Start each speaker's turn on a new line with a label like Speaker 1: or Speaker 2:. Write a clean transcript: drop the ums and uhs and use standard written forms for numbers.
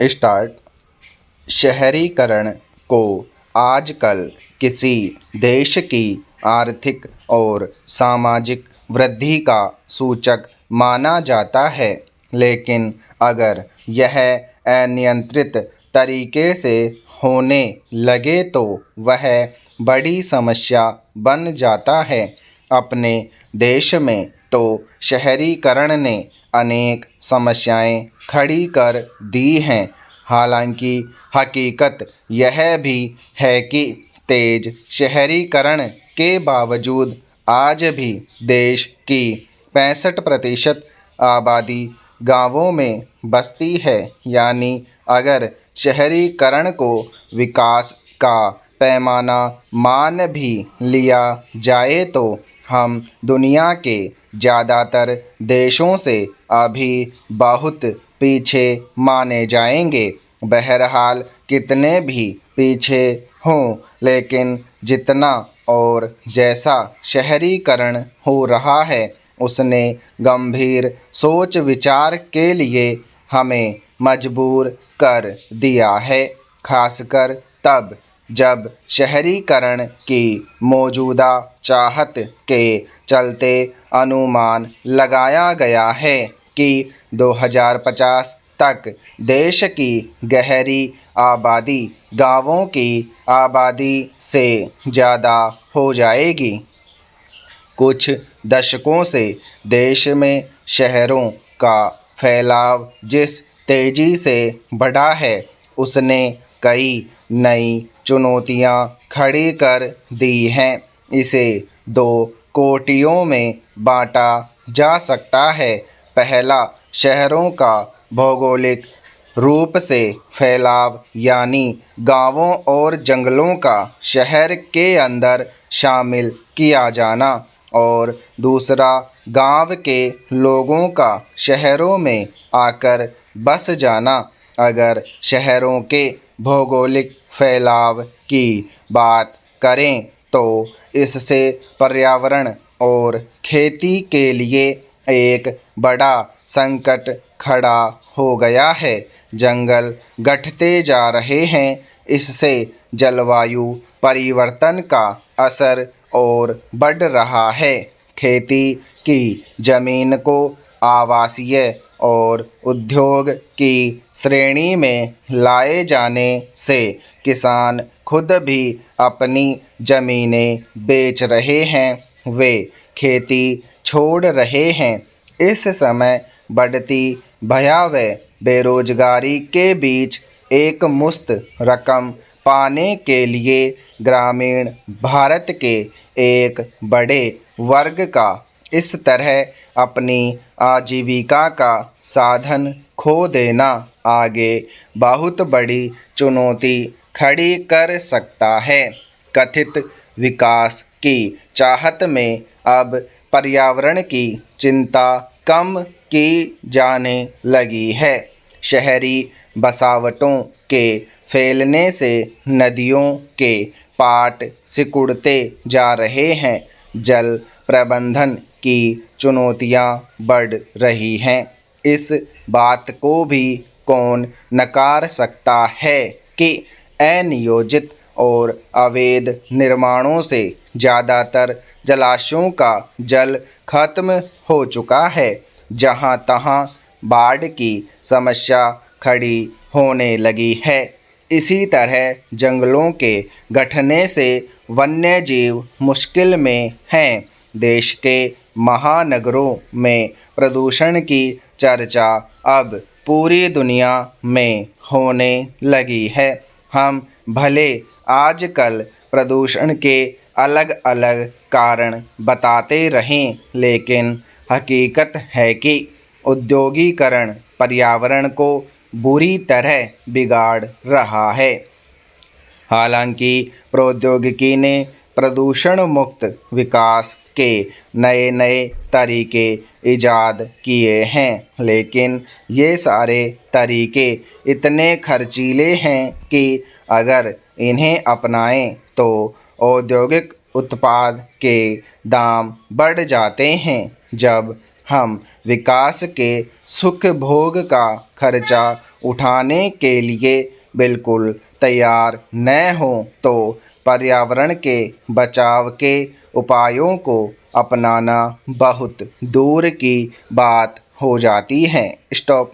Speaker 1: Start. शहरीकरण को आजकल किसी देश की आर्थिक और सामाजिक वृद्धि का सूचक माना जाता है, लेकिन अगर यह अनियंत्रित तरीके से होने लगे तो वह बड़ी समस्या बन जाता है। अपने देश में तो शहरीकरण ने अनेक समस्याएं खड़ी कर दी हैं। हालांकि हकीकत यह भी है कि तेज शहरीकरण के बावजूद आज भी देश की 65% आबादी गांवों में बसती है। यानी अगर शहरीकरण को विकास का पैमाना मान भी लिया जाए तो हम दुनिया के ज़्यादातर देशों से अभी बहुत पीछे माने जाएंगे। बहरहाल कितने भी पीछे हों, लेकिन जितना और जैसा शहरीकरण हो रहा है उसने गंभीर सोच विचार के लिए हमें मजबूर कर दिया है, खासकर तब जब शहरीकरण की मौजूदा चाहत के चलते अनुमान लगाया गया है कि 2050 तक देश की गहरी आबादी गांवों की आबादी से ज़्यादा हो जाएगी। कुछ दशकों से देश में शहरों का फैलाव जिस तेज़ी से बढ़ा है उसने कई नई चुनौतियां खड़ी कर दी हैं। इसे दो कोटियों में बांटा जा सकता है। पहला, शहरों का भौगोलिक रूप से फैलाव, यानी गांवों और जंगलों का शहर के अंदर शामिल किया जाना। और दूसरा, गांव के लोगों का शहरों में आकर बस जाना। अगर शहरों के भौगोलिक फैलाव की बात करें तो इससे पर्यावरण और खेती के लिए एक बड़ा संकट खड़ा हो गया है। जंगल घटते जा रहे हैं, इससे जलवायु परिवर्तन का असर और बढ़ रहा है। खेती की जमीन को आवासीय और उद्योग की श्रेणी में लाए जाने से किसान खुद भी अपनी ज़मीनें बेच रहे हैं, वे खेती छोड़ रहे हैं। इस समय बढ़ती भयावह बेरोजगारी के बीच एक मुश्त रकम पाने के लिए ग्रामीण भारत के एक बड़े वर्ग का इस तरह अपनी आजीविका का साधन खो देना आगे बहुत बड़ी चुनौती खड़ी कर सकता है। कथित विकास की चाहत में अब पर्यावरण की चिंता कम की जाने लगी है। शहरी बसावटों के फैलने से नदियों के पाट सिकुड़ते जा रहे हैं। जल प्रबंधन की चुनौतियां बढ़ रही हैं। इस बात को भी कौन नकार सकता है कि अनियोजित और अवैध निर्माणों से ज़्यादातर जलाशयों का जल खत्म हो चुका है। जहाँ तहाँ बाढ़ की समस्या खड़ी होने लगी है। इसी तरह जंगलों के घटने से वन्य जीव मुश्किल में हैं। देश के महानगरों में प्रदूषण की चर्चा अब पूरी दुनिया में होने लगी है। हम भले आजकल प्रदूषण के अलग अलग कारण बताते रहें, लेकिन हकीकत है कि औद्योगीकरण पर्यावरण को बुरी तरह बिगाड़ रहा है। हालांकि प्रौद्योगिकी ने प्रदूषण मुक्त विकास के नए नए तरीके इजाद किए हैं, लेकिन ये सारे तरीके इतने खर्चीले हैं कि अगर इन्हें अपनाएं तो औद्योगिक उत्पाद के दाम बढ़ जाते हैं। जब हम विकास के सुख भोग का खर्चा उठाने के लिए बिल्कुल तैयार न हो तो पर्यावरण के बचाव के उपायों को अपनाना बहुत दूर की बात हो जाती है। स्टॉप।